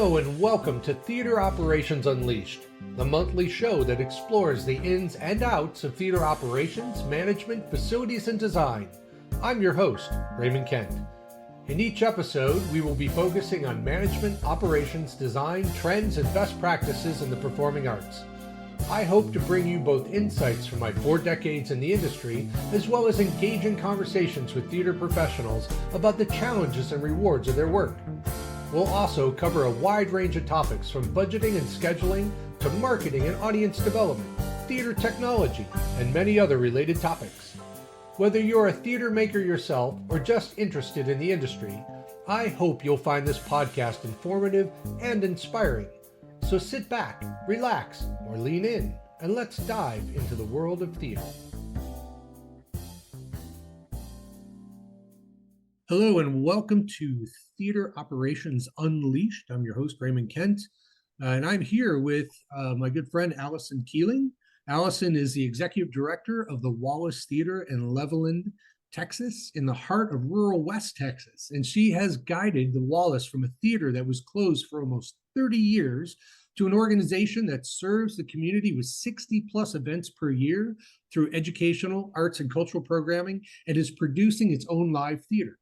Hello and welcome to Theater Operations Unleashed, the monthly show that explores the ins and outs of theater operations, management, facilities, and design. I'm your host, Raymond Kent. In each episode, we will be focusing on management, operations, design, trends, and best practices in the performing arts. I hope to bring you both insights from my 4 decades in the industry, as well as engaging conversations with theater professionals about the challenges and rewards of their work. We'll also cover a wide range of topics from budgeting and scheduling to marketing and audience development, theater technology, and many other related topics. Whether you're a theater maker yourself or just interested in the industry, I hope you'll find this podcast informative and inspiring. So sit back, relax, or lean in, and let's dive into the world of theater. Hello and welcome to Theater Operations Unleashed. I'm your host, Raymond Kent, and I'm here with my good friend, Alycyn Keeling. Alycyn is the executive director of the Wallace Theater in Levelland, Texas, in the heart of rural West Texas. And she has guided the Wallace from a theater that was closed for almost 30 years to an organization that serves the community with 60 plus events per year through educational, arts, and cultural programming, and is producing its own live theater.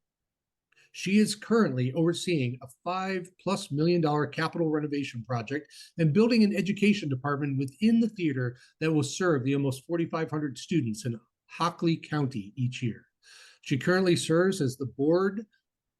She is currently overseeing a $5+ million capital renovation project and building an education department within the theater that will serve the almost 4,500 students in Hockley County each year. She currently serves as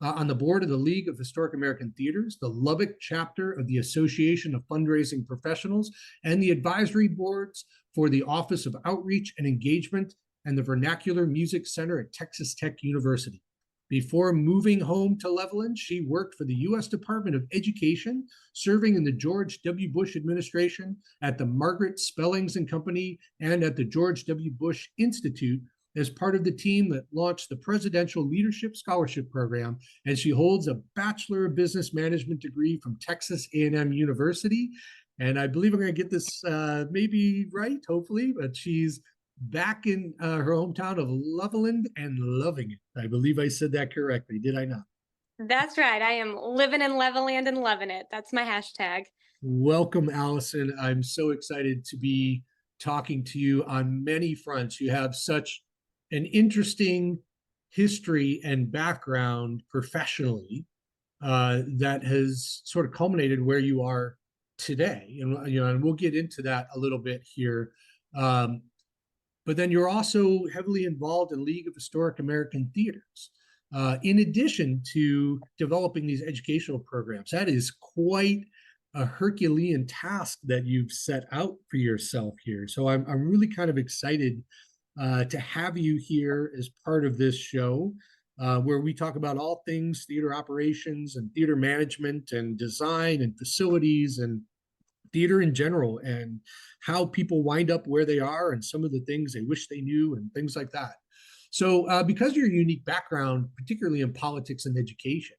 on the board of the League of Historic American Theaters, the Lubbock chapter of the Association of Fundraising Professionals, and the advisory boards for the Office of Outreach and Engagement and the Vernacular Music Center at Texas Tech University. Before moving home to Levelland, she worked for the U.S. Department of Education, serving in the George W. Bush administration, at the Margaret Spellings and Company, and at the George W. Bush Institute as part of the team that launched the Presidential Leadership Scholarship Program, and she holds a Bachelor of Business Management degree from Texas A&M University. And I believe I'm going to get this maybe right, hopefully, but she's back in her hometown of Levelland and loving it. I believe I said that correctly, did I not? That's right. I am living in Levelland and loving it. That's my hashtag. Welcome, Alycyn. I'm so excited to be talking to you on many fronts. You have such an interesting history and background professionally that has sort of culminated where you are today. And we'll get into that a little bit here. But then you're also heavily involved in League of Historic American Theaters. In addition to developing these educational programs, that is quite a Herculean task that you've set out for yourself here. So I'm really kind of excited to have you here as part of this show, where we talk about all things theater operations and theater management and design and facilities and theater in general, and how people wind up where they are and some of the things they wish they knew and things like that. So because of your unique background, particularly in politics and education,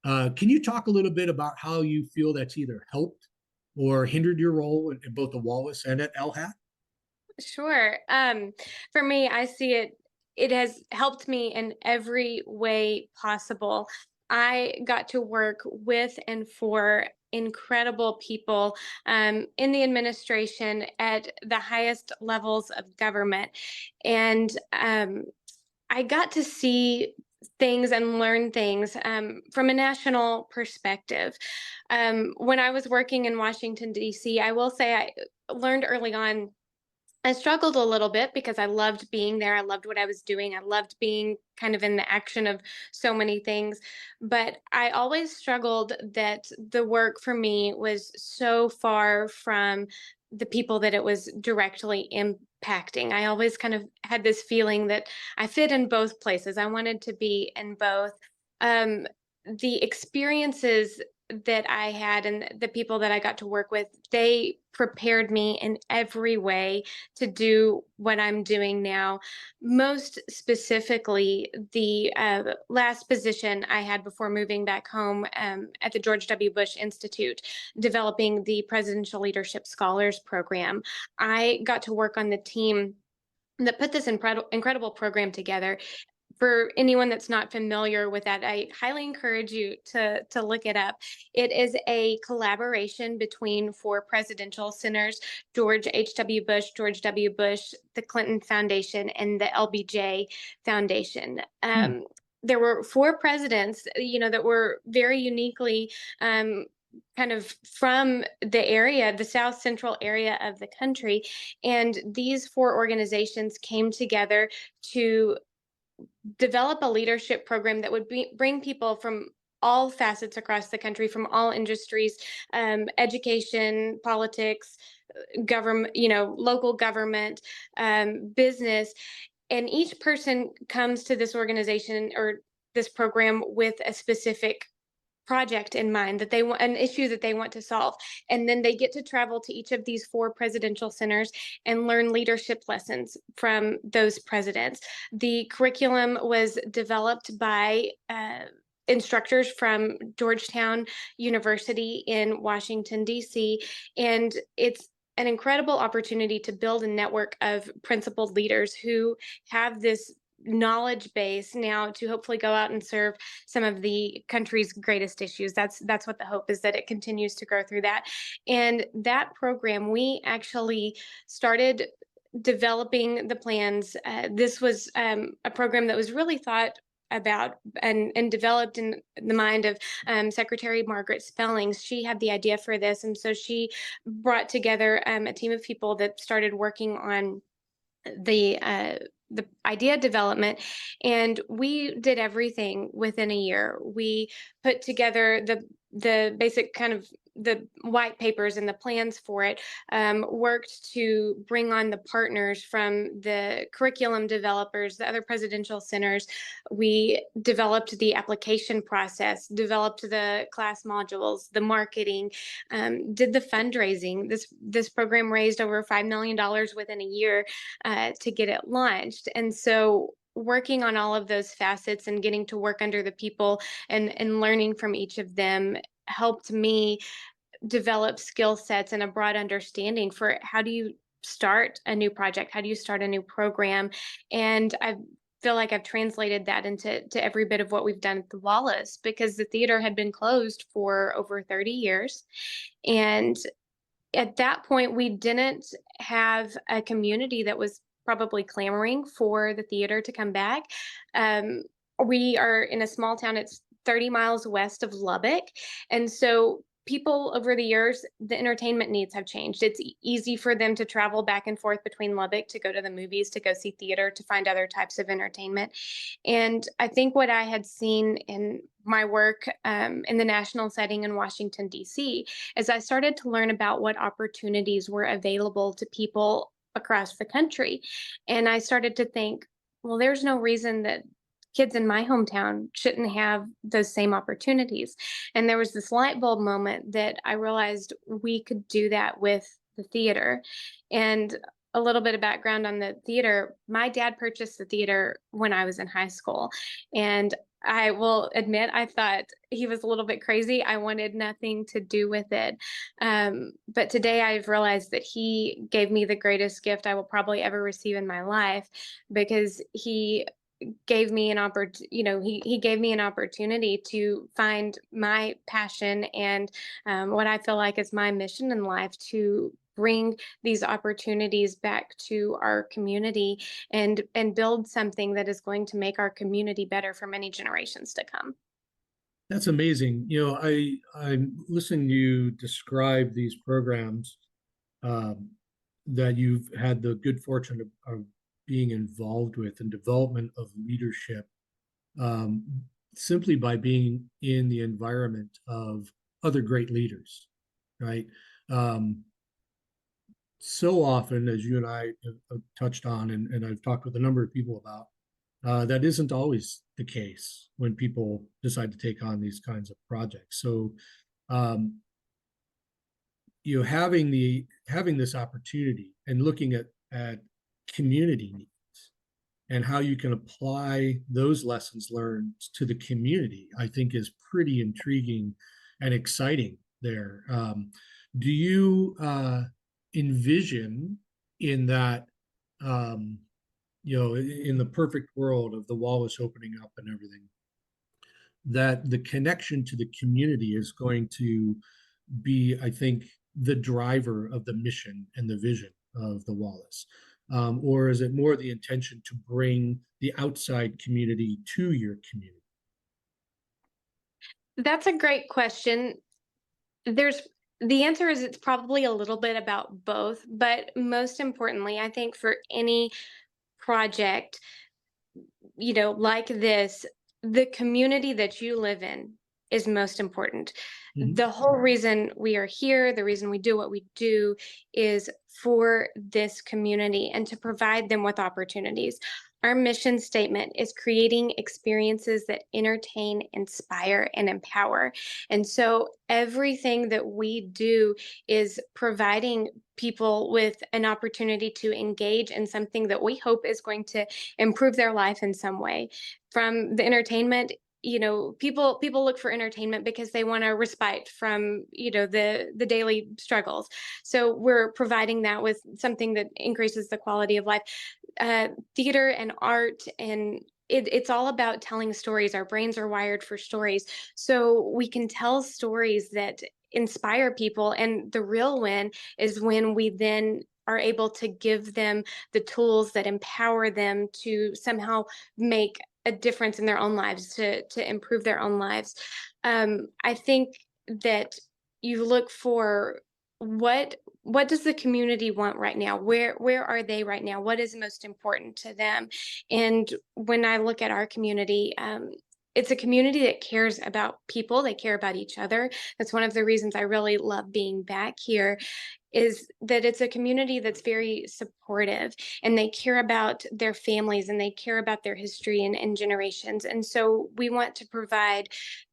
can you talk a little bit about how you feel that's either helped or hindered your role in both the Wallace and at LHAT? Sure. For me, I see it has helped me in every way possible. I got to work with and for incredible people in the administration at the highest levels of government. And I got to see things and learn things from a national perspective. When I was working in Washington, D.C., I will say I learned early on, I struggled a little bit because I loved being there. I loved what I was doing. I loved being kind of in the action of so many things. But I always struggled that the work for me was so far from the people that it was directly impacting. I always kind of had this feeling that I fit in both places. I wanted to be in both. The experiences that I had and the people that I got to work with, they prepared me in every way to do what I'm doing now. Most specifically, the last position I had before moving back home at the George W. Bush Institute, developing the Presidential Leadership Scholars Program. I got to work on the team that put this incredible program together for anyone that's not familiar with that, I highly encourage you to look it up. It is a collaboration between four presidential centers: George H.W. Bush, George W. Bush, the Clinton Foundation, and the LBJ Foundation. Hmm. There were four presidents, that were very uniquely kind of from the area, the South Central area of the country. And these four organizations came together to develop a leadership program that would bring people from all facets across the country, from all industries, education, politics, government, local government, business. And each person comes to this organization or this program with a specific project in mind, that they want, an issue that they want to solve, and then they get to travel to each of these four presidential centers and learn leadership lessons from those presidents. The curriculum was developed by instructors from Georgetown University in Washington, D.C., and it's an incredible opportunity to build a network of principled leaders who have this knowledge base now to hopefully go out and serve some of the country's greatest issues. That's what the hope is, that it continues to grow through that. And that program, we actually started developing the plans. This was a program that was really thought about and developed in the mind of Secretary Margaret Spellings. She had the idea for this, and so she brought together a team of people that started working on the idea development, and we did everything within a year. We put together the basic kind of the white papers and the plans for it, worked to bring on the partners from the curriculum developers, the other presidential centers. We developed the application process, developed the class modules, the marketing, did the fundraising. This program raised over $5 million within a year to get it launched. And so working on all of those facets and getting to work under the people and learning from each of them helped me develop skill sets and a broad understanding for how do you start a new project, how do you start a new program. And I feel like I've translated that into every bit of what we've done at the Wallace, because the theater had been closed for over 30 years. And at that point, we didn't have a community that was probably clamoring for the theater to come back. Um, we are in a small town, it's 30 miles west of Lubbock. And so people over the years, the entertainment needs have changed. It's easy for them to travel back and forth between Lubbock to go to the movies, to go see theater, to find other types of entertainment. And I think what I had seen in my work in the national setting in Washington, D.C., as I started to learn about what opportunities were available to people across the country. And I started to think, well, there's no reason that kids in my hometown shouldn't have those same opportunities. And there was this light bulb moment that I realized we could do that with the theater. And a little bit of background on the theater: my dad purchased the theater when I was in high school. And I will admit, I thought he was a little bit crazy. I wanted nothing to do with it. But today I've realized that he gave me the greatest gift I will probably ever receive in my life, because he gave me an he gave me an opportunity to find my passion and what I feel like is my mission in life, to bring these opportunities back to our community and build something that is going to make our community better for many generations to come. That's amazing. I'm listening to you describe these programs um, that you've had the good fortune of being involved with in development of leadership, um, simply by being in the environment of other great leaders, right? Um, so often, as you and I have touched on, and I've talked with a number of people about, that isn't always the case when people decide to take on these kinds of projects. So, um, having this opportunity and looking at community needs and how you can apply those lessons learned to the community, I think is pretty intriguing and exciting there. Do you envision in that, um, in the perfect world of the Wallace opening up and everything, that the connection to the community is going to be, I think, the driver of the mission and the vision of the Wallace? Or is it more the intention to bring the outside community to your community? That's a great question. There's the answer is it's probably a little bit about both, but most importantly, I think for any project, like this, the community that you live in is most important. Mhm. The whole reason we are here, the reason we do what we do is for this community and to provide them with opportunities. Our mission statement is creating experiences that entertain, inspire, and empower. And so everything that we do is providing people with an opportunity to engage in something that we hope is going to improve their life in some way. From the entertainment, people look for entertainment because they want a respite from the daily struggles. So we're providing that with something that increases the quality of life. Theater and art, and it's all about telling stories. Our brains are wired for stories, so we can tell stories that inspire people. And the real win is when we then are able to give them the tools that empower them to somehow make a difference in their own lives, to improve their own lives. I think that you look for what does the community want right now? Where are they right now? What is most important to them? And when I look at our community, it's a community that cares about people. They care about each other. That's one of the reasons I really love being back here, is that it's a community that's very supportive, and they care about their families, and they care about their history and generations. And so we want to provide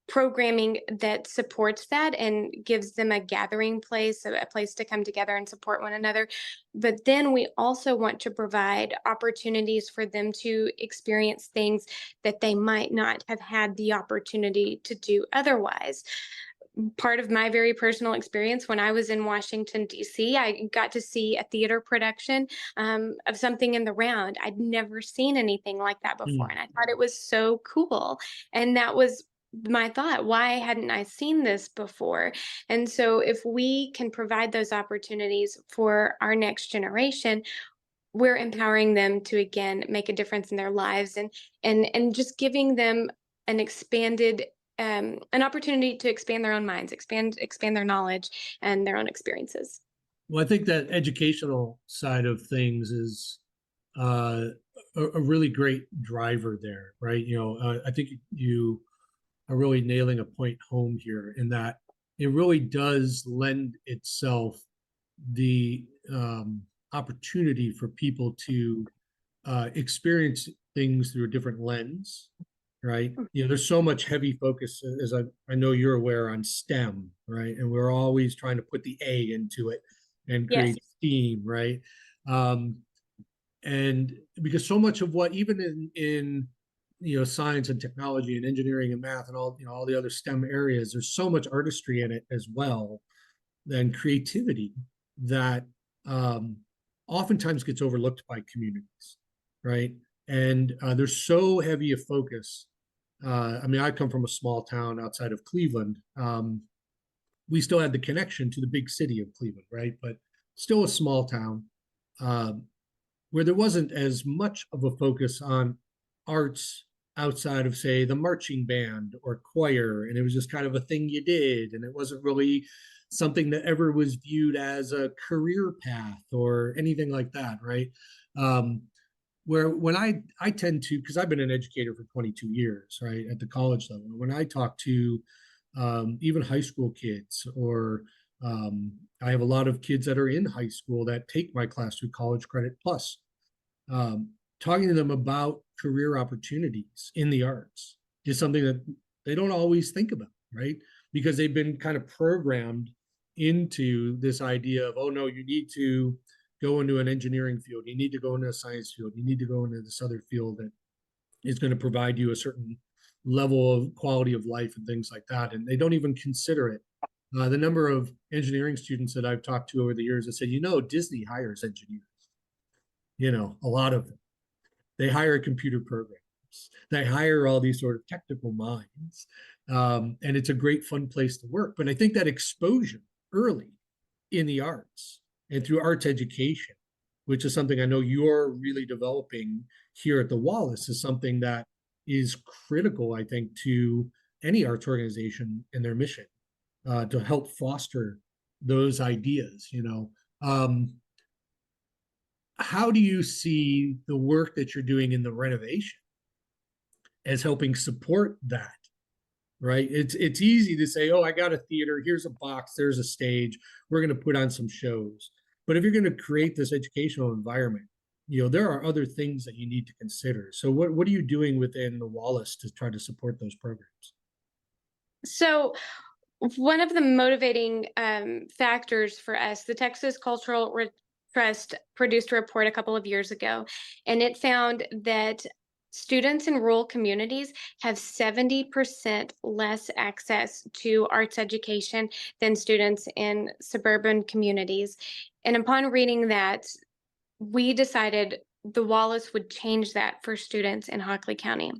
programming that supports that and gives them a gathering place, a place to come together and support one another. But then we also want to provide opportunities for them to experience things that they might not have had the opportunity to do otherwise. Part of my very personal experience, when I was in Washington, D.C., I got to see a theater production of something in the round. I'd never seen anything like that before. Mm. And I thought it was so cool. And that was my thought. Why hadn't I seen this before? And so, if we can provide those opportunities for our next generation, we're empowering them to again make a difference in their lives, and just giving them an expanded an opportunity to expand their own minds, expand their knowledge and their own experiences. Well, I think that educational side of things is uh, a really great driver there, right? I think you are really nailing a point home here in that it really does lend itself the opportunity for people to experience things through a different lens, right? There's so much heavy focus, as I know you're aware, on STEM, right? And we're always trying to put the A into it and Yes. create STEAM, right? Um, and because so much of what, even in science and technology and engineering and math and all the other STEM areas, there's so much artistry in it as well, than creativity, that um, oftentimes gets overlooked by communities, right? And there's so heavy a focus. I mean, I come from a small town outside of Cleveland. We still had the connection to the big city of Cleveland, right? But still a small town, um, where there wasn't as much of a focus on arts outside of, say, the marching band or choir. And it was just kind of a thing you did. And it wasn't really something that ever was viewed as a career path or anything like that, right? Um, where when I tend to, because I've been an educator for 22 years, right, at the college level, when I talk to even high school kids, or I have a lot of kids that are in high school that take my class through College Credit Plus, um, talking to them about career opportunities in the arts is something that they don't always think about, right? Because they've been kind of programmed into this idea of, oh no, you need to go into an engineering field, you need to go into a science field, you need to go into this other field that is going to provide you a certain level of quality of life and things like that. And they don't even consider it. The number of engineering students that I've talked to over the years that said, Disney hires engineers, a lot of them. They hire computer programs. They hire all these sort of technical minds. And it's a great, fun place to work. But I think that exposure early in the arts and through arts education, which is something I know you're really developing here at the Wallace, is something that is critical, I think, to any arts organization in their mission, to help foster those ideas. How do you see the work that you're doing in the renovation as helping support that? Right? It's easy to say, oh, I got a theater, here's a box, there's a stage, we're going to put on some shows. But if you're going to create this educational environment, there are other things that you need to consider. So what are you doing within the Wallace to try to support those programs? So one of the motivating factors for us, the Texas Cultural Trust produced a report a couple of years ago, and it found that students in rural communities have 70% less access to arts education than students in suburban communities. And upon reading that, we decided the Wallace would change that for students in Hockley County.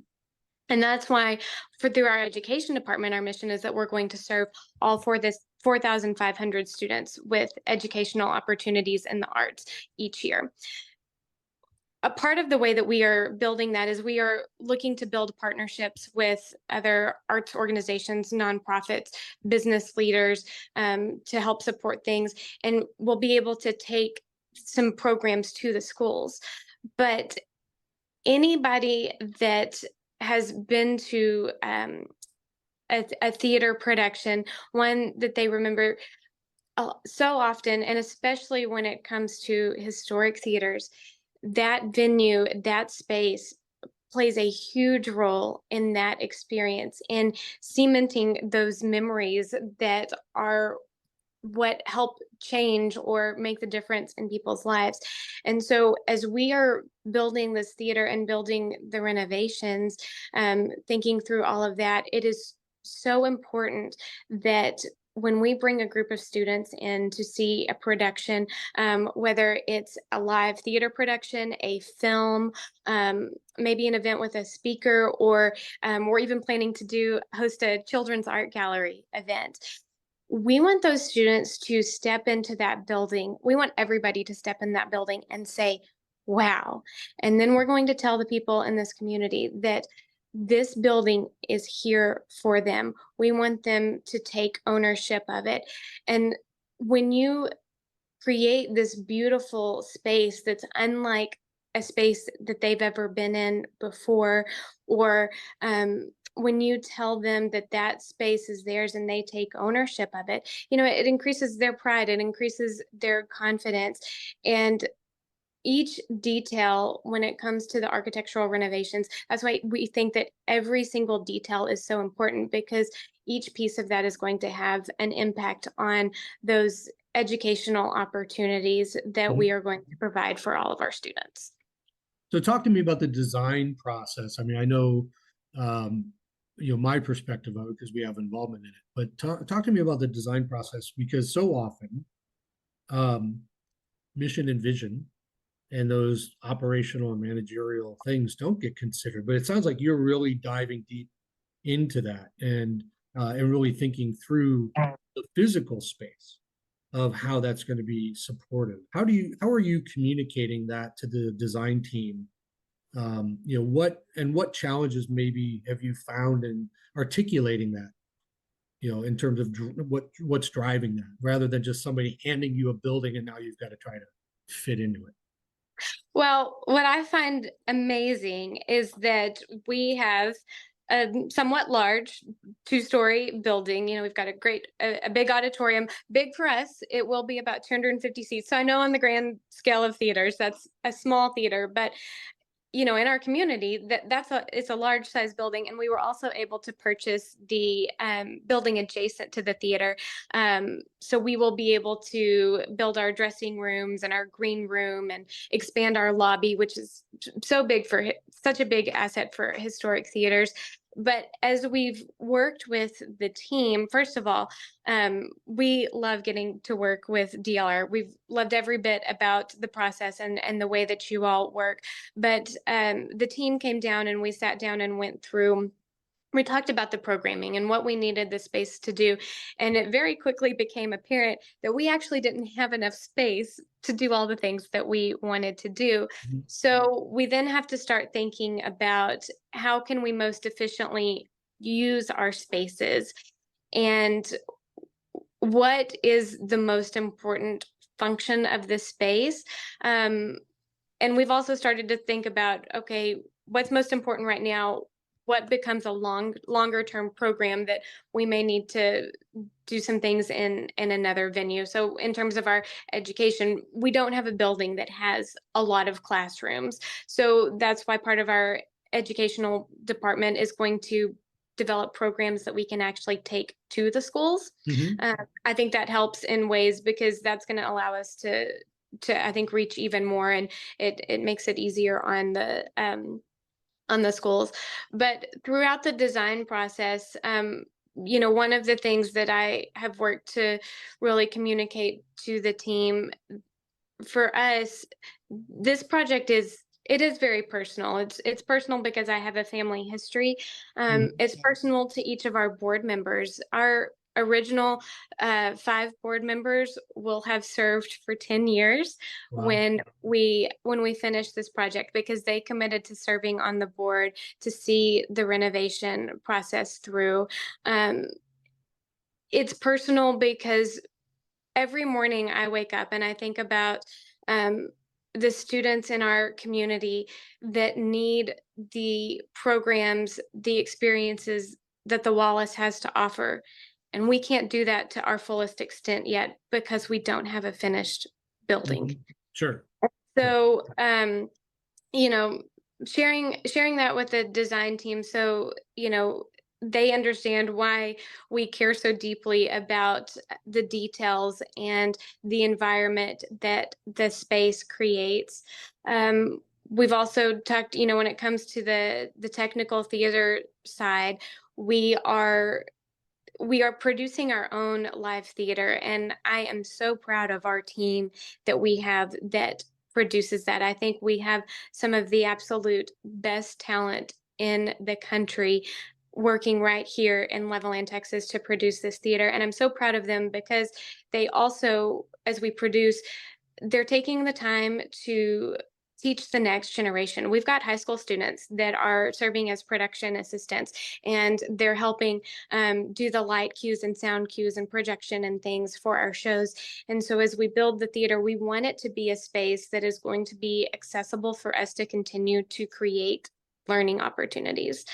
And that's why, through our education department, our mission is that we're going to serve all 4,500 students with educational opportunities in the arts each year. A part of the way that we are building that is we are looking to build partnerships with other arts organizations, nonprofits, business leaders, to help support things. And we'll be able to take some programs to the schools. But anybody that has been to a theater production, one that they remember so often, and especially when it comes to historic theaters, that venue, that space plays a huge role in that experience, in cementing those memories that are what help change or make the difference in people's lives. And so as we are building this theater and building the renovations, thinking through all of that, it is so important that when we bring a group of students in to see a production, whether it's a live theater production, a film, maybe an event with a speaker, or we're even planning to host a children's art gallery event, we want those students to step into that building. We want everybody to step in that building and say, wow. And then we're going to tell the people in this community that this building is here for them. We want them to take ownership of it. And when you create this beautiful space that's unlike a space that they've ever been in before, or when you tell them that that space is theirs and they take ownership of it, it increases their pride, it increases their confidence. And each detail when it comes to the architectural renovations, that's why we think that every single detail is so important, because each piece of that is going to have an impact on those educational opportunities that we are going to provide for all of our students. So talk to me about the design process. I mean, I know, my perspective of it because we have involvement in it, but talk to me about the design process, because so often mission and vision and those operational and managerial things don't get considered. But it sounds like you're really diving deep into that and really thinking through the physical space of how that's going to be supportive. How are you communicating that to the design team? What challenges maybe have you found in articulating that, in terms of what's driving that, rather than just somebody handing you a building and now you've got to try to fit into it? Well, what I find amazing is that we have a somewhat large two-story building. We've got a big auditorium. Big for us, it will be about 250 seats. So I know on the grand scale of theaters, that's a small theater, but in our community, it's a large size building. And we were also able to purchase the building adjacent to the theater. So we will be able to build our dressing rooms and our green room and expand our lobby, which is so big for such a big asset for historic theaters. But as we've worked with the team, first of all, we love getting to work with DLR. We've loved every bit about the process and the way that you all work. But the team came down and we sat down and went through. We talked about the programming and what we needed the space to do. And it very quickly became apparent that we actually didn't have enough space to do all the things that we wanted to do. Mhm. So we then have to start thinking about how can we most efficiently use our spaces, and what is the most important function of the space. Um, and we've also started to think about, okay, what's most important right now, what becomes a longer term program that we may need to do some things in another venue. So in terms of our education, we don't have a building that has a lot of classrooms, so that's why part of our educational department is going to develop programs that we can actually take to the schools. Mhm. I think that helps in ways because that's going to allow us to I think reach even more, and it makes it easier on the schools. But throughout the design process, one of the things that I have worked to really communicate to the team, for us, this project is very personal. It's personal because I have a family history. Mhm. It's personal to each of our board members. Our original 5 board members will have served for 10 years Wow. when we finish this project, because they committed to serving on the board to see the renovation process through. Um, it's personal because every morning I wake up and I think about um, the students in our community that need the programs, the experiences that the Wallace has to offer. And we can't do that to our fullest extent yet because we don't have a finished building. Mhm. Sure. Sure. So, you know, sharing that with the design team, so they understand why we care so deeply about the details and the environment that the space creates. We've also talked, when it comes to the technical theater side, we are we are producing our own live theater, and I am so proud of our team that we have that produces that. I think we have some of the absolute best talent in the country working right here in Levelland, Texas to produce this theater. And I'm so proud of them because they also, as we produce, they're taking the time to teach the next generation. We've got high school students that are serving as production assistants, and they're helping do the light cues and sound cues and projection and things for our shows. And so as we build the theater, we want it to be a space that is going to be accessible for us to continue to create learning opportunities.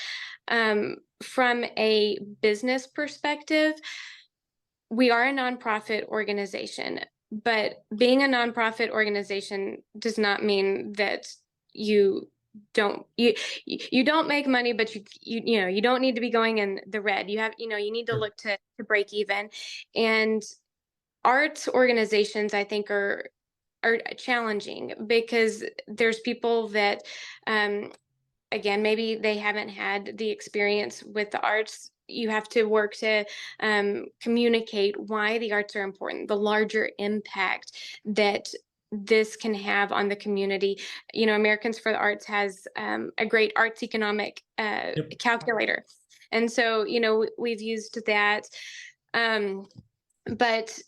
From a business perspective, we are a nonprofit organization, but being a nonprofit organization does not mean that you you don't make money, but you don't need to be going in the red. You need to Sure. look to break even. And arts organizations, I think, are challenging because there's people that again, maybe they haven't had the experience with the arts. You have to work to communicate why the arts are important, the larger impact that this can have on the community. Americans for the Arts has a great arts economic Yep. calculator. And so, we've used that. Um, but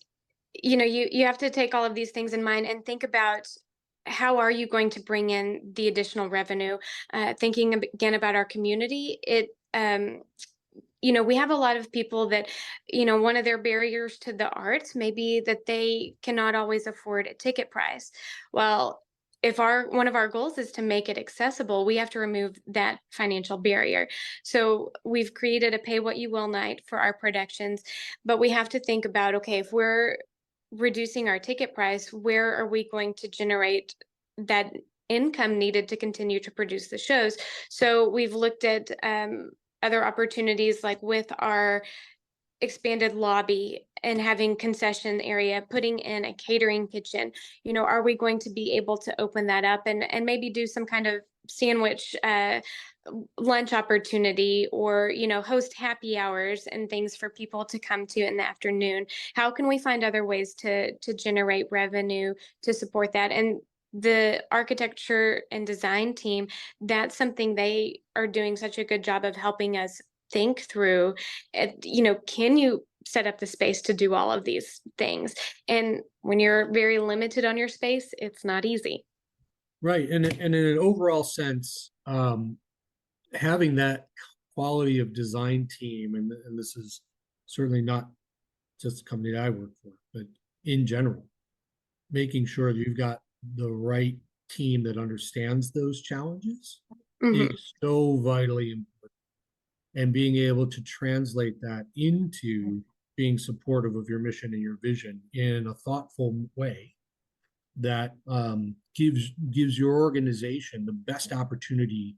you have to take all of these things in mind and think about how are you going to bring in the additional revenue. Thinking again about our community, we have a lot of people that, one of their barriers to the arts may be that they cannot always afford a ticket price. Well, if our one of our goals is to make it accessible, we have to remove that financial barrier. So we've created a pay what you will night for our productions, but we have to think about, okay, if we're reducing our ticket price, where are we going to generate that income needed to continue to produce the shows? So we've looked at other opportunities, like with our expanded lobby and having concession area, putting in a catering kitchen. Are we going to be able to open that up and maybe do some kind of sandwich lunch opportunity, or host happy hours and things for people to come to in the afternoon? How can we find other ways to generate revenue to support that? And the architecture and design team, that's something they are doing such a good job of helping us think through. Can you set up the space to do all of these things? And when you're very limited on your space, it's not easy. Right. And in an overall sense, having that quality of design team, and this is certainly not just the company that I work for, but in general, making sure that you've got the right team that understands those challenges Hmm. is so vitally important. And being able to translate that into being supportive of your mission and your vision in a thoughtful way that gives your organization the best opportunity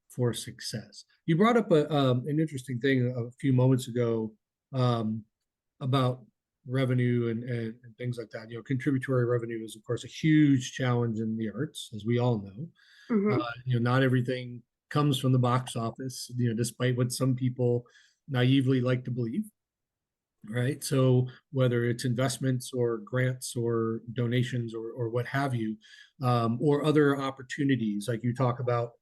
for success. You brought up an interesting thing a few moments ago, um, about revenue and things like that. Contributory revenue is, of course, a huge challenge in the arts, as we all know. Hmm. Not everything comes from the box office, despite what some people naively like to believe. Right. So whether it's investments or grants or donations or what have you, or other opportunities, like you talk about,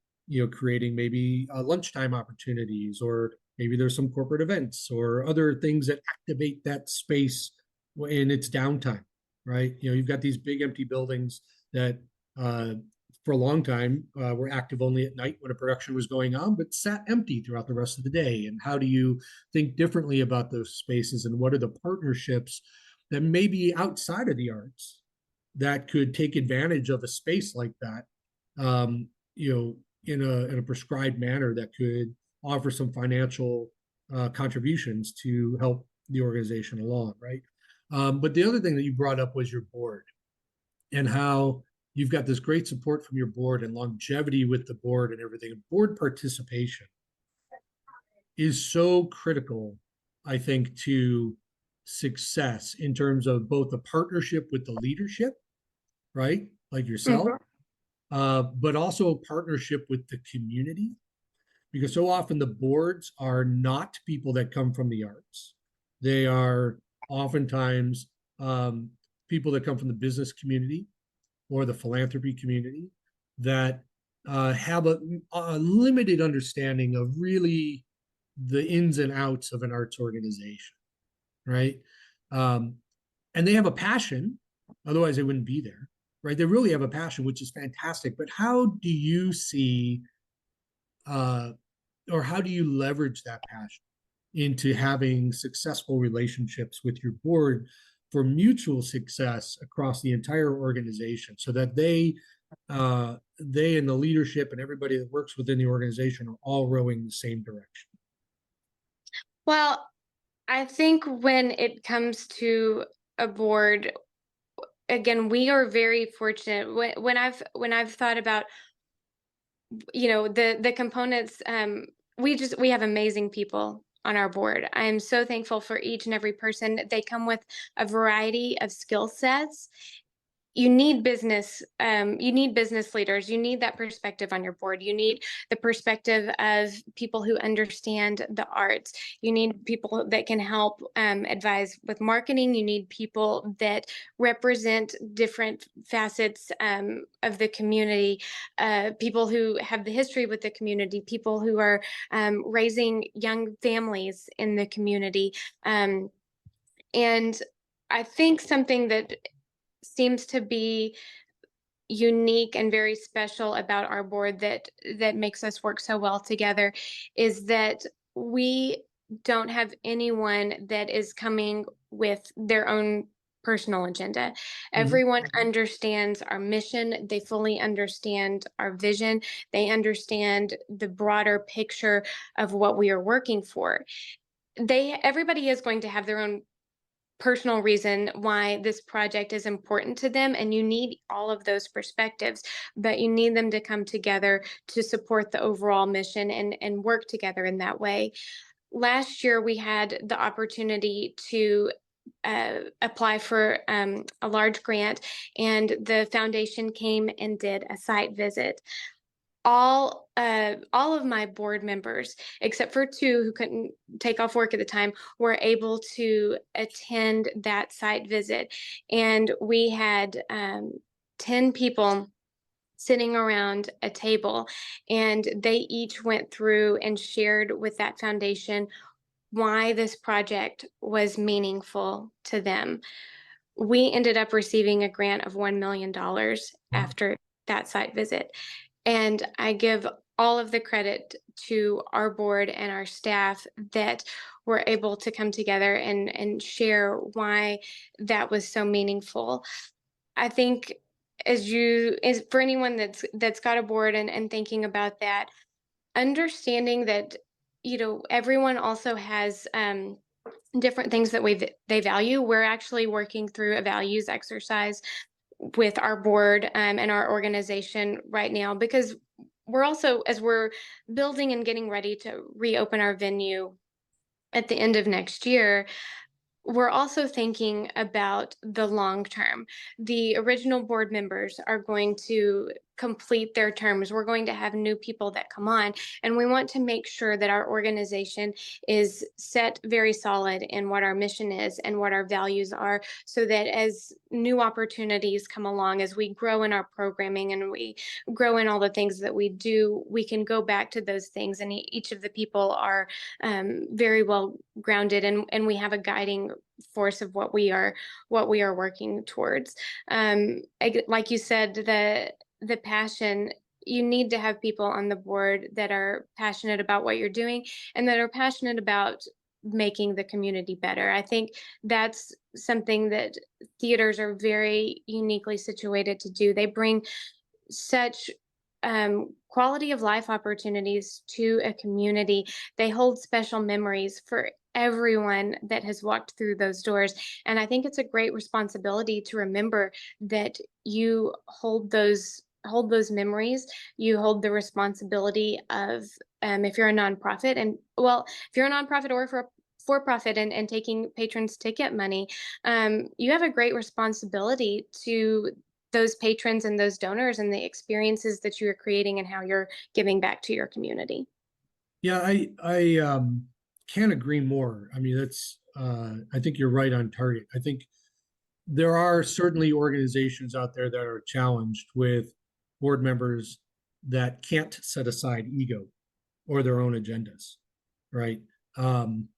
creating maybe lunchtime opportunities, or maybe there's some corporate events or other things that activate that space in its downtime. Right. You've got these big empty buildings that uh, for a long time were active only at night when a production was going on, but sat empty throughout the rest of the day. And how do you think differently about those spaces, and what are the partnerships that may be outside of the arts that could take advantage of a space like that, um, in a prescribed manner that could offer some financial contributions to help the organization along, right? But the other thing that you brought up was your board, and how you've got this great support from your board and longevity with the board and everything. Board participation is so critical, I think, to success in terms of both the partnership with the leadership, right? Like yourself, Hmm. but also a partnership with the community, because so often the boards are not people that come from the arts. They are oftentimes people that come from the business community or the philanthropy community that have a limited understanding of really the ins and outs of an arts organization, right? Um, and they have a passion, otherwise they wouldn't be there, right? They really have a passion, which is fantastic. But how do you see, uh, or how do you leverage that passion into having successful relationships with your board for mutual success across the entire organization, so that they and the leadership and everybody that works within the organization are all rowing the same direction? Well, I think when it comes to a board, again, we are very fortunate. When I've thought about, the components, we have amazing people on our board. I am so thankful for each and every person. They come with a variety of skill sets. You need business leaders. You need that perspective on your board. You need the perspective of people who understand the arts. You need people that can help advise with marketing. You need people that represent different facets of the community, people who have the history with the community, people who are raising young families in the community. And I think something that seems to be unique and very special about our board, that makes us work so well together, is that we don't have anyone that is coming with their own personal agenda. Mhm. Everyone understands our mission. They fully understand our vision. They understand the broader picture of what we are working for. Everybody is going to have their own personal reason why this project is important to them, and you need all of those perspectives, but you need them to come together to support the overall mission and work together in that way. Last year we had the opportunity to apply for a large grant, and the foundation came and did a site visit. all of my board members, except for two who couldn't take off work at the time, were able to attend that site visit. And we had 10 people sitting around a table, and they each went through and shared with that foundation why this project was meaningful to them. We ended up receiving a grant of $1 million Wow. after that site visit. And I give all of the credit to our board and our staff that were able to come together and share why that was so meaningful. I think as for anyone that's got a board and thinking about that, understanding that, everyone also has different things that they value. We're actually working through a values exercise with our board and our organization right now, because we're also, as we're building and getting ready to reopen our venue at the end of next year, we're also thinking about the long term. The original board members are going to complete their terms. We're going to have new people that come on, and we want to make sure that our organization is set very solid in what our mission is and what our values are, so that as new opportunities come along, as we grow in our programming and we grow in all the things that we do, we can go back to those things, and each of the people are very well grounded, and we have a guiding force of what we are working towards. Like you said, the passion. You need to have people on the board that are passionate about what you're doing and that are passionate about making the community better. I think that's something that theaters are very uniquely situated to do. They bring such quality of life opportunities to a community. They hold special memories for everyone that has walked through those doors. And I think it's a great responsibility to remember that you hold those memories. You hold the responsibility of, if you're a nonprofit, and well, if you're a nonprofit or for profit and taking patrons ticket money, you have a great responsibility to those patrons and those donors and the experiences that you are creating and how you're giving back to your community. Yeah, I can't agree more. I mean, that's I think you're right on target. I think there are certainly organizations out there that are challenged with board members that can't set aside ego or their own agendas, right? Um,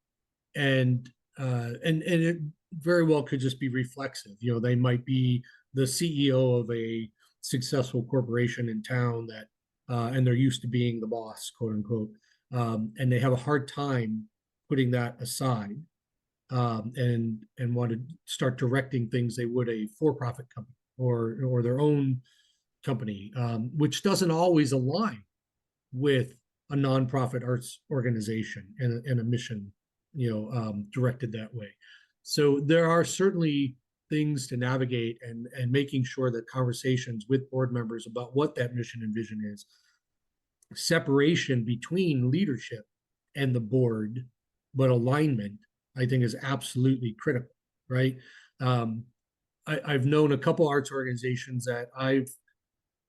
and it very well could just be reflexive. They might be the CEO of a successful corporation in town that, and they're used to being the boss, quote unquote, and they have a hard time putting that aside, and want to start directing things they would a for-profit company or their own company, which doesn't always align with a nonprofit arts organization and a mission, directed that way. So there are certainly things to navigate, and making sure that conversations with board members about what that mission and vision is, separation between leadership and the board, but alignment, I think, is absolutely critical, right? I've known a couple arts organizations that I've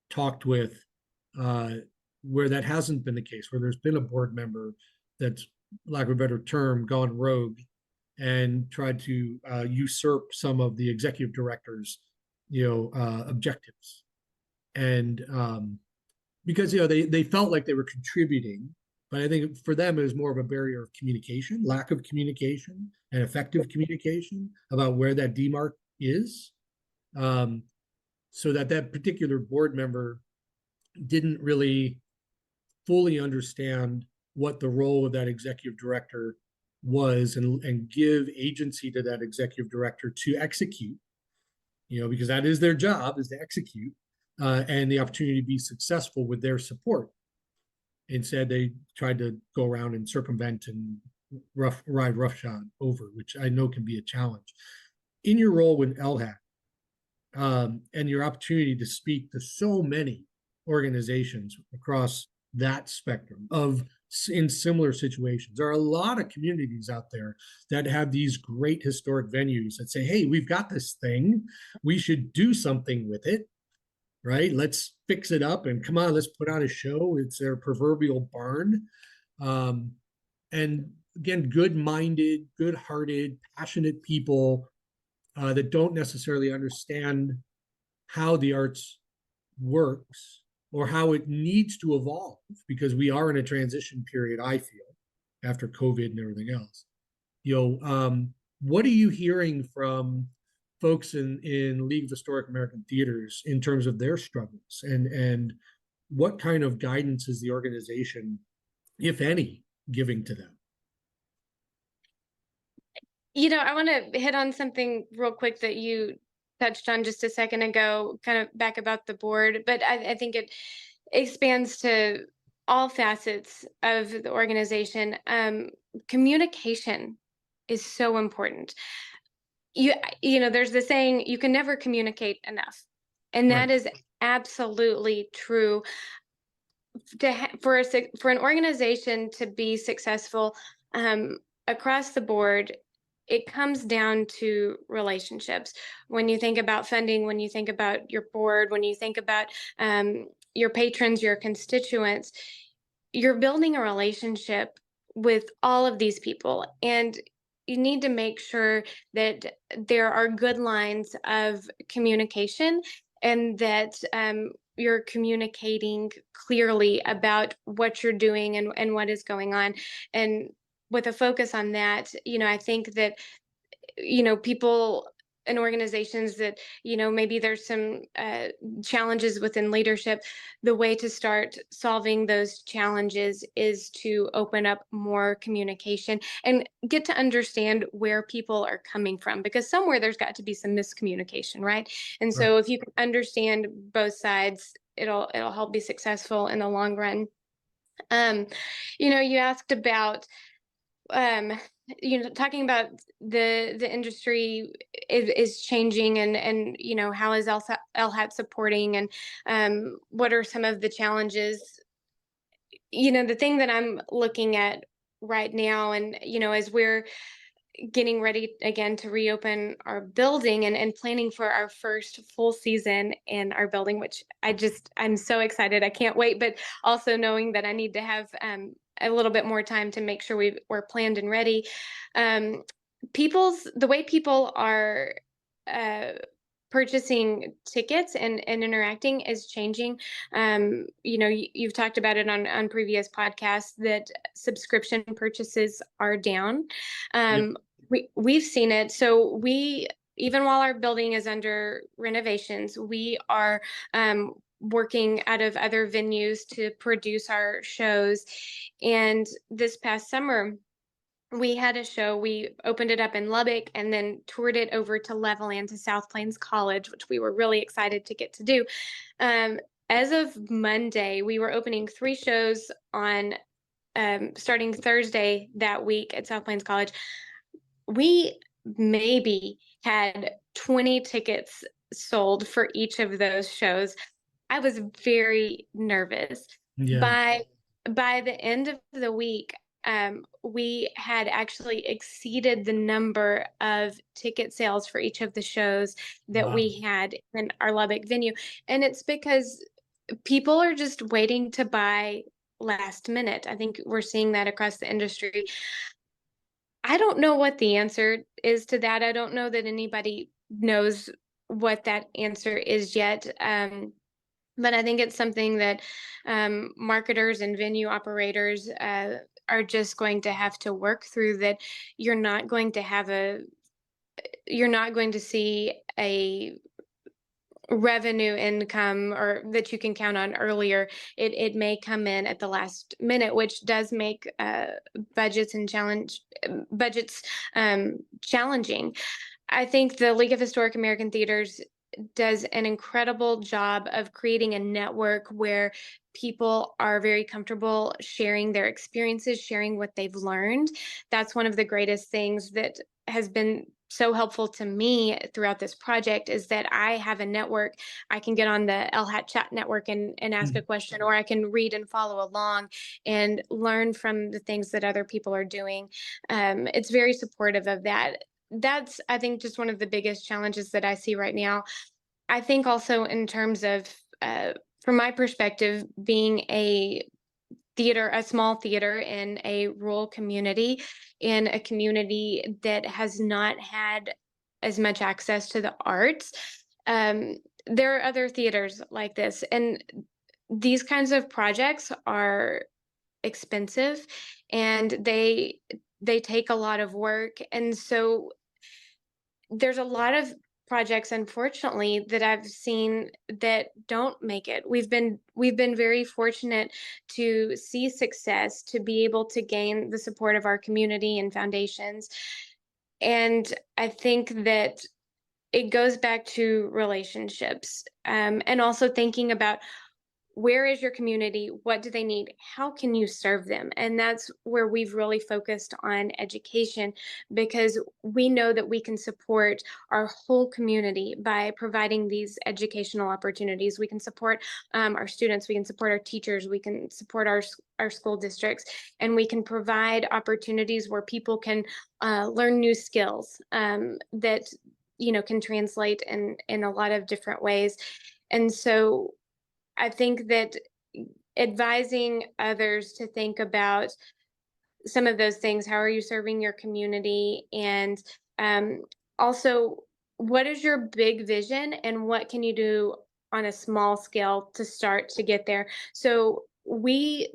talked with, where that hasn't been the case, where there's been a board member that's, lack of a better term, gone rogue and tried to usurp some of the executive directors, objectives. And because they felt like they were contributing, but I think for them it was more of a barrier of communication, lack of communication and effective communication about where that demarc is, so that particular board member didn't really fully understand what the role of that executive director was, and give agency to that executive director to execute, because that is their job, is to execute, and the opportunity to be successful with their support. Instead, they tried to go around and circumvent and ride roughshod over, which I know can be a challenge. In your role with LHAT, and your opportunity to speak to so many organizations across that spectrum of in similar situations, there are a lot of communities out there that have these great historic venues that say, hey, we've got this thing, we should do something with it, right? Let's fix it up and come on, let's put on a show. It's their proverbial barn. Um, and again, good-minded, good-hearted, passionate people that don't necessarily understand how the arts works or how it needs to evolve, because we are in a transition period, I feel, after COVID and everything else. What are you hearing from folks in League of Historic American Theaters in terms of their struggles, and what kind of guidance is the organization, if any, giving to them? I want to hit on something real quick that you touched on just a second ago, kind of back about the board, but I think it expands to all facets of the organization. Communication is so important. You, there's the saying, you can never communicate enough. And Right. that is absolutely true. For an organization to be successful across the board, it comes down to relationships. When you think about funding, when you think about your board, when you think about your patrons, your constituents, you're building a relationship with all of these people, and you need to make sure that there are good lines of communication, and that you're communicating clearly about what you're doing, and what is going on. And with a focus on that, I think that, people and organizations that, maybe there's some challenges within leadership, the way to start solving those challenges is to open up more communication and get to understand where people are coming from, because somewhere there's got to be some miscommunication, right? And Right. so if you can understand both sides, it'll help be successful in the long run. um you asked about, um talking about the industry is changing, and how is LHAT supporting, and what are some of the challenges. The thing that I'm looking at right now, and as we're getting ready again to reopen our building, and planning for our first full season in our building, which I'm so excited. I can't wait, but also knowing that I need to have a little bit more time to make sure we're planned and ready. Um, the way people are uh, purchasing tickets and interacting is changing. You've talked about it on previous podcasts that subscription purchases are down. Yep. We've seen it. So even while our building is under renovations, we are working out of other venues to produce our shows. And this past summer, we had a show. We opened it up in Lubbock and then toured it over to Levelland, to South Plains College, which we were really excited to get to do. Um, as of Monday, we were opening 3 shows on starting Thursday that week at South Plains College. We maybe had 20 tickets sold for each of those shows. I was very nervous. Yeah. By the end of the week, we had actually exceeded the number of ticket sales for each of the shows that Wow. we had in our Lubbock venue. And it's because people are just waiting to buy last minute. I think we're seeing that across the industry. I don't know what the answer is to that. I don't know that anybody knows what that answer is yet. But I think it's something that marketers and venue operators are just going to have to work through. That you're not going to have you're not going to see a revenue income or that you can count on earlier. It may come in at the last minute, which does make budgets challenging. I think the League of Historic American Theaters does an incredible job of creating a network where people are very comfortable sharing their experiences, sharing what they've learned. That's one of the greatest things that has been so helpful to me throughout this project, is that I have a network. I can get on the LHAT chat network and ask a Mhm. question, or I can read and follow along and learn from the things that other people are doing. It's very supportive of that. That's, I think, just one of the biggest challenges that I see right now. I think also in terms of from my perspective, being a small theater in a rural community, in a community that has not had as much access to the arts. Um, there are other theaters like this, and these kinds of projects are expensive, and they take a lot of work. And so there's a lot of projects, unfortunately, that I've seen that don't make it. We've been very fortunate to see success, to be able to gain the support of our community and foundations. And I think that it goes back to relationships, and also thinking about, where is your community? What do they need? How can you serve them? And that's where we've really focused on education, because we know that we can support our whole community by providing these educational opportunities. We can support our students, we can support our teachers, we can support our school districts, and we can provide opportunities where people can learn new skills, that can translate in a lot of different ways. And so I think that advising others to think about some of those things. How are you serving your community? And um, also, what is your big vision, and what can you do on a small scale to start to get there? So we'd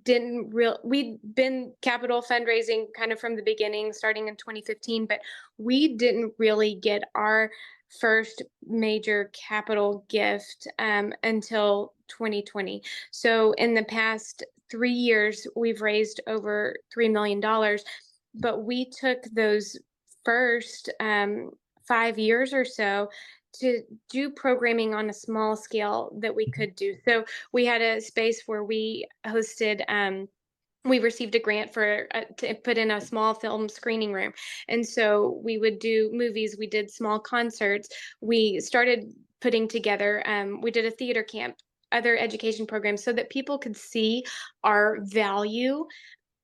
been capital fundraising kind of from the beginning, starting in 2015, but we didn't really get our first major capital gift until 2020. So in the past 3 years, we've raised over $3 million, but we took those first 5 years or so to do programming on a small scale that we could do. So we had a space where we hosted. We received a grant for to put in a small film screening room, and so we would do movies. We did small concerts. We started putting together. We did a theater camp, other education programs, so that people could see our value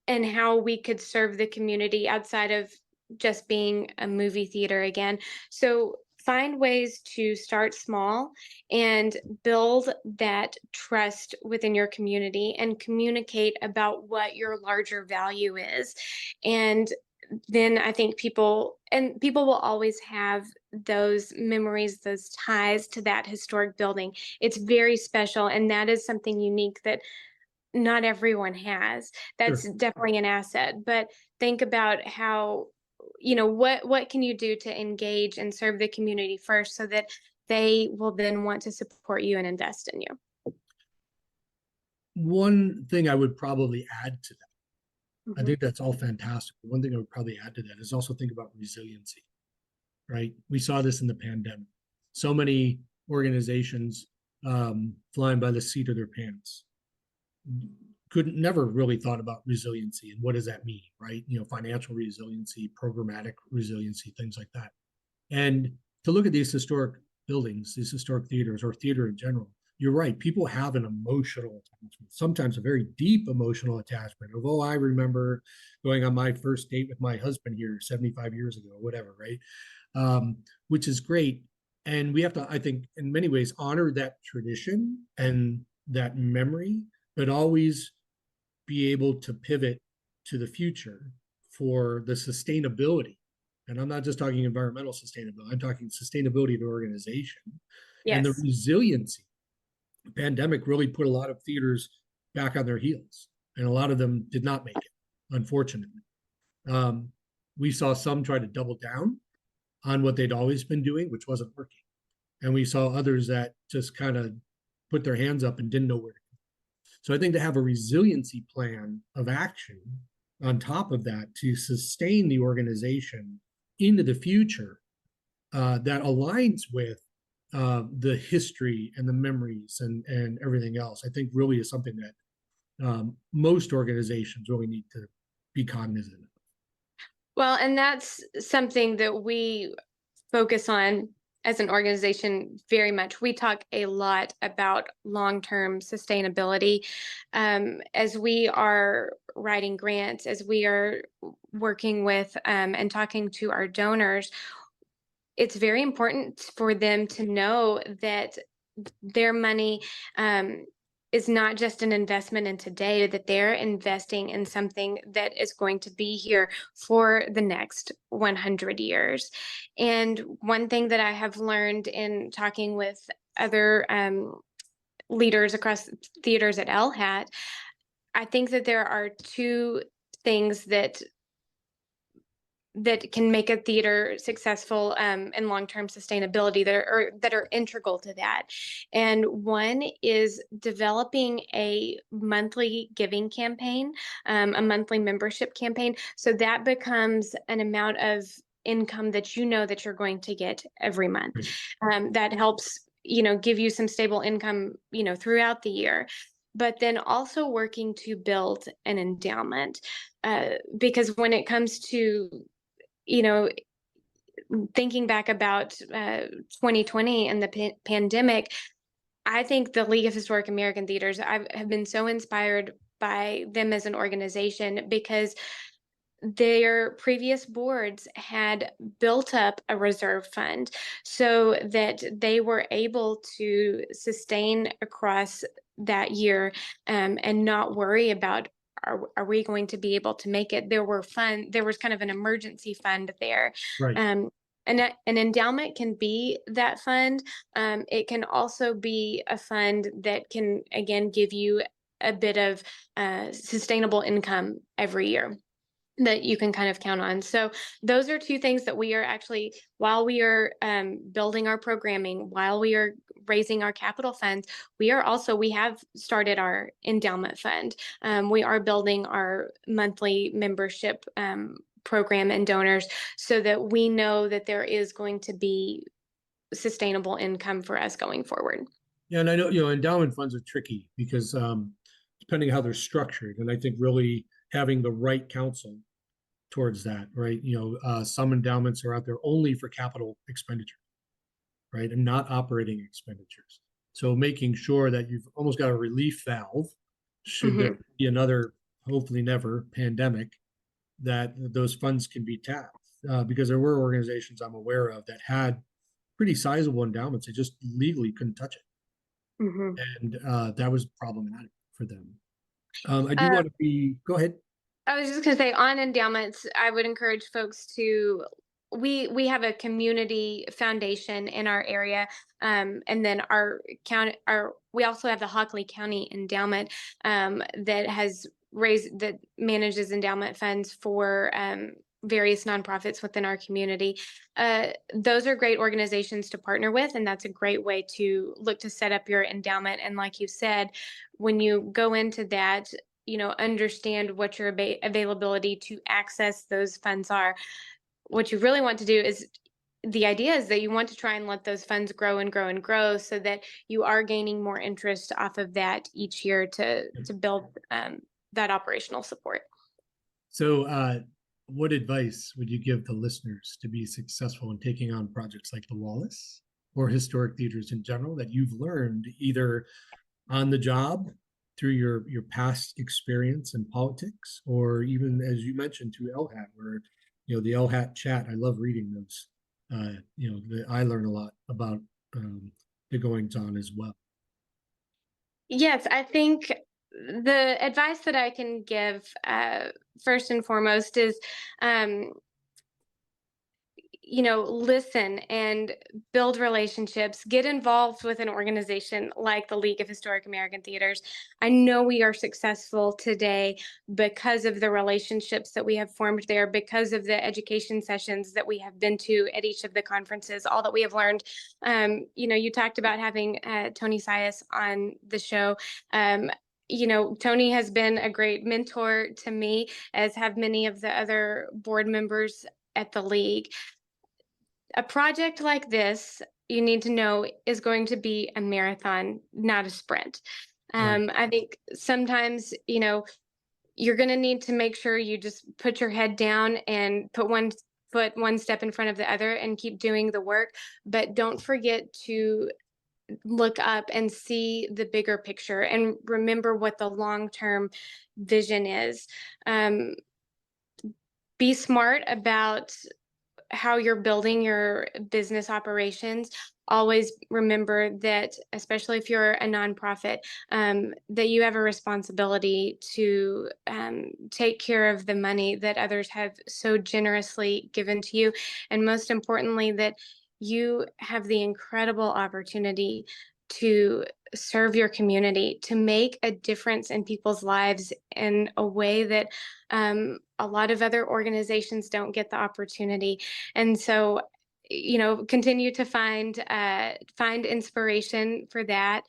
and how we could serve the community outside of just being a movie theater again. So find ways to start small and build that trust within your community, and communicate about what your larger value is. And then I think people will always have those memories, those ties to that historic building. It's very special, and that is something unique that not everyone has. Sure. That's definitely an asset. But think about how, what can you do to engage and serve the community first, so that they will then want to support you and invest in you. One thing I would probably add to that, I Mhm. think that's all fantastic. One thing I would probably add to that is also think about resiliency, right? We saw this in the pandemic. So many organizations flying by the seat of their pants, couldn't never really thought about resiliency and what does that mean, right? Financial resiliency, programmatic resiliency, things like that. And to look at these historic buildings, these historic theaters, or theater in general, you're right. People have an emotional attachment, sometimes a very deep emotional attachment of, oh, I remember going on my first date with my husband here 75 years ago, whatever, right? Which is great. And we have to, I think, in many ways, honor that tradition and that memory, but always be able to pivot to the future for the sustainability. And I'm not just talking environmental sustainability, I'm talking sustainability of the organization and the Yes. resiliency. The pandemic really put a lot of theaters back on their heels, and a lot of them did not make it, unfortunately. Um, we saw some try to double down on what they'd always been doing, which wasn't working. And we saw others that just kind of put their hands up and didn't know where to go. So I think to have a resiliency plan of action on top of that to sustain the organization into the future, that aligns with the history and the memories and everything else, I think really is something that most organizations really need to be cognizant of. Well, and that's something that we focus on as an organization very much. We talk a lot about long-term sustainability, as we are writing grants, as we are working with and talking to our donors. It's very important for them to know that their money is not just an investment in today, that they're investing in something that is going to be here for the next 100 years. And one thing that I have learned in talking with other leaders across theaters at LHAT, I think that there are two things that can make a theater successful and long-term sustainability that are integral to that. And one is developing a monthly giving campaign, a monthly membership campaign. So that becomes an amount of income that you know that you're going to get every month. That helps, give you some stable income, throughout the year. But then also working to build an endowment. Because when it comes to you know, thinking back about 2020 and the pandemic, I think the League of Historic American Theaters, have been so inspired by them as an organization because their previous boards had built up a reserve fund so that they were able to sustain across that year, and not worry about are we going to be able to make it. There was kind of an emergency fund there. Right. And an endowment can be that fund. It can also be a fund that can, again, give you a bit of sustainable income every year that you can kind of count on. So those are two things that we are actually, while we are building our programming, while we are raising our capital funds, we have started our endowment fund. We are building our monthly membership program and donors so that we know that there is going to be sustainable income for us going forward. Yeah, and I know, endowment funds are tricky because depending how they're structured, and I think really having the right counsel towards that, right? Some endowments are out there only for capital expenditure, right? And not operating expenditures. So making sure that you've almost got a relief valve should there be another, hopefully never, pandemic, that those funds can be tapped. Because there were organizations I'm aware of that had pretty sizable endowments. They just legally couldn't touch it. And that was problematic for them. I do want to go ahead. I was just going to say, on endowments, I would encourage folks to, we have a community foundation in our area, and then we also have the Hockley County Endowment that manages endowment funds for various nonprofits within our community. Those are great organizations to partner with, and that's a great way to look to set up your endowment. And like you said, when you go into that, understand what your availability to access those funds are. What you really want to do is, the idea is that you want to try and let those funds grow and grow and grow so that you are gaining more interest off of that each year to build that operational support. So what advice would you give the listeners to be successful in taking on projects like the Wallace or historic theaters in general that you've learned either on the job through your past experience in politics, or even, as you mentioned, through LHAT, where the LHAT chat, I love reading those. I learn a lot about the goings on as well. Yes, I think the advice that I can give first and foremost is listen and build relationships, get involved with an organization like the League of Historic American Theaters. I know we are successful today because of the relationships that we have formed there, because of the education sessions that we have been to at each of the conferences, all that we have learned. You talked about having Tony Sias on the show. Tony has been a great mentor to me, as have many of the other board members at the League. A project like this, you need to know, is going to be a marathon, not a sprint. Right. I think sometimes, you're going to need to make sure you just put your head down and put one foot one step in front of the other and keep doing the work. But don't forget to look up and see the bigger picture and remember what the long-term vision is. Be smart about how you're building your business operations, always remember that, especially if you're a nonprofit, that you have a responsibility to take care of the money that others have so generously given to you. And most importantly, that you have the incredible opportunity to serve your community, to make a difference in people's lives in a way that a lot of other organizations don't get the opportunity. And so, continue to find inspiration for that,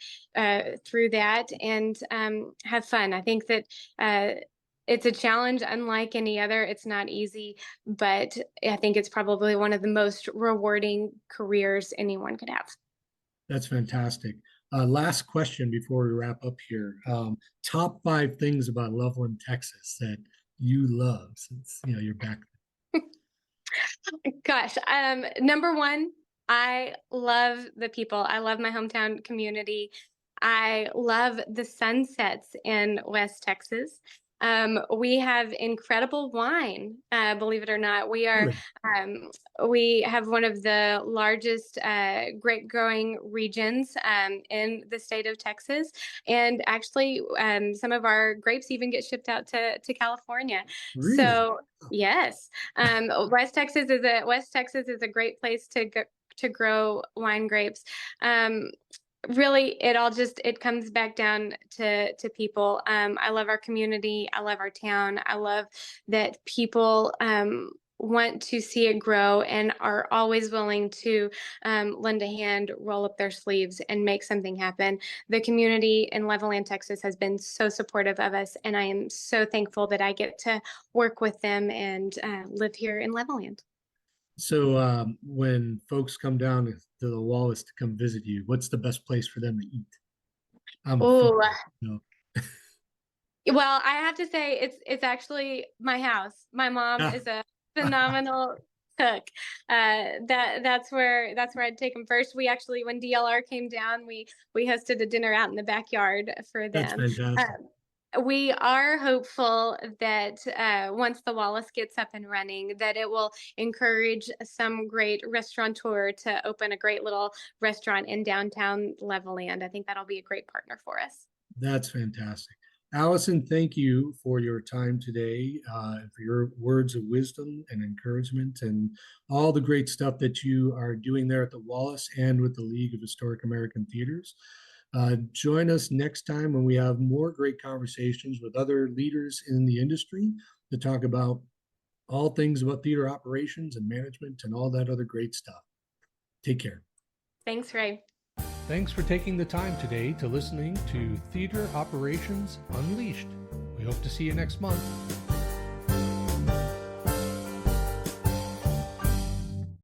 through that, and have fun. I think that it's a challenge unlike any other. It's not easy, but I think it's probably one of the most rewarding careers anyone could have. That's fantastic. Last question before we wrap up here. Top 5 things about Loveland, Texas that you love since you're back. Gosh, number one, I love the people. I love my hometown community. I love the sunsets in West Texas. We have incredible wine, believe it or not. Really? We have one of the largest grape growing regions in the state of Texas, and actually, some of our grapes even get shipped out to California. Really? So yes, West Texas is a great place to grow wine grapes. Really, it comes back down to people. I love our community. I love our town. I love that people want to see it grow and are always willing to lend a hand, roll up their sleeves, and make something happen. The community in Levelland, Texas has been so supportive of us, and I am so thankful that I get to work with them and live here in Levelland. So when folks come down to the Wallace to come visit you, what's the best place for them to eat? I'm a Oh, foodie, so. well, I have to say it's actually my house. My mom Ah, is a phenomenal cook. That's where I'd take them first. We actually, when DLR came down, we hosted a dinner out in the backyard for that's them. fantastic. We are hopeful that once the Wallace gets up and running, that it will encourage some great restaurateur to open a great little restaurant in downtown Levelland. I think that'll be a great partner for us. That's fantastic. Alycyn, thank you for your time today, and for your words of wisdom and encouragement and all the great stuff that you are doing there at the Wallace and with the League of Historic American Theaters. Join us next time when we have more great conversations with other leaders in the industry to talk about all things about theater operations and management and all that other great stuff. Take care. Thanks, Ray. Thanks for taking the time today to listening to Theater Operations Unleashed. We hope to see you next month.